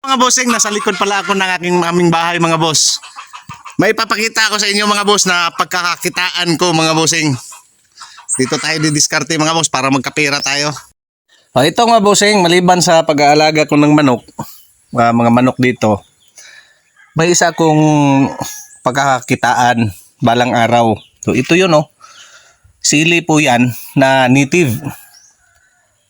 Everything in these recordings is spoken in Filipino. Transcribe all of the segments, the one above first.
Mga bossing, nasa likod pala ako ng aming bahay mga boss. May papakita ako sa inyo mga boss na pagkakakitaan ko mga bossing. Dito tayo didiskarte mga boss para magkapira tayo. Ito nga bossing, maliban sa pag-aalaga ko ng manok, mga manok dito, may isa kong pagkakakitaan balang araw. So ito yun sili po yan na native.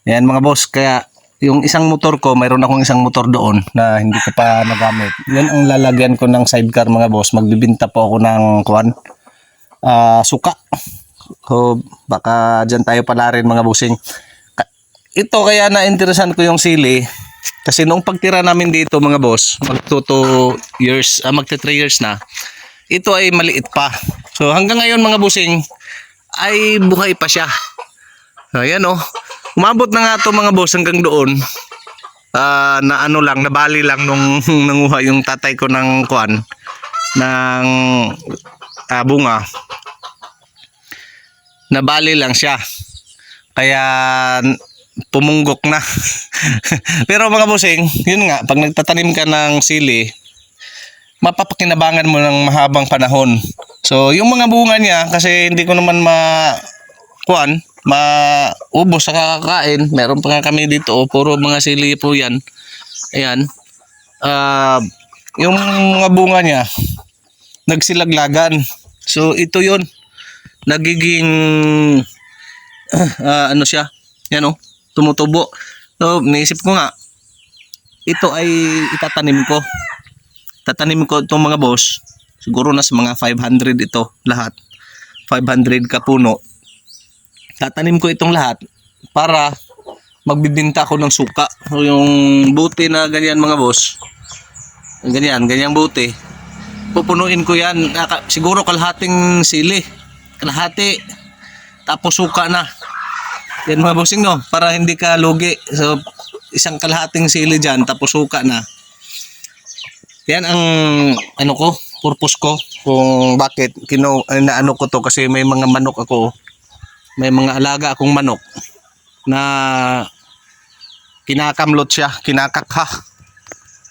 Yan mga boss, kaya yung isang motor ko, mayroon akong isang motor doon na hindi ko pa nagamit. Yan ang lalagyan ko ng sidecar mga boss. Magbibinta po ako ng suka. So baka dyan tayo pala rin mga bossing. Ito kaya na-interesan ko yung sili kasi noong pagtira namin dito mga boss, magto 3 years na. Ito ay maliit pa. So hanggang ngayon mga bossing ay buhay pa siya. So ayan umabot na nga to mga boss hanggang doon. Nabali lang nung nanguha yung tatay ko ng bunga. Nabali lang siya. Kaya pumunggok na. Pero mga bossing, yun nga, pag nagtatanim ka ng sili, mapapakinabangan mo ng mahabang panahon. So, yung mga bunga niya, kasi hindi ko naman maubos sa kakakain. Meron pa nga kami dito, puro mga sili po yan. Ayan. Yung mga bunga niya, nagsilaglagan. So, ito yun. Nagiging, siya. Yan tumutubo. So, naisip ko nga, ito ay itatanim ko. Tatanim ko itong mga boss. Siguro na sa mga 500 ito lahat. 500 ka puno. Tatanim ko itong lahat para magbibinta ako ng suka. So, yung buti na ganyan mga boss. Ganyang buti. Pupunuin ko yan. Siguro kalahating sili. Kalahati. Tapos suka na. Yan mga bossing para hindi ka lugi. So isang kalahating sili dyan tapos suka na. Yan ang purpose ko kung bakit ko to kasi may mga manok ako. May mga alaga akong manok na kinakamlot siya, kinakakha.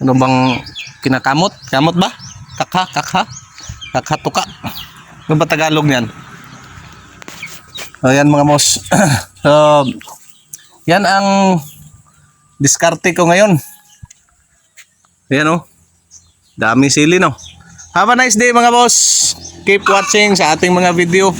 Ano bang kinakamot? Kamot ba? Kakha? Kakatuka. Ano ba Tagalog niyan? Ayan mga boss. So, yan ang diskarte ko ngayon. Ayan dami sili Have a nice day mga boss. Keep watching sa ating mga video.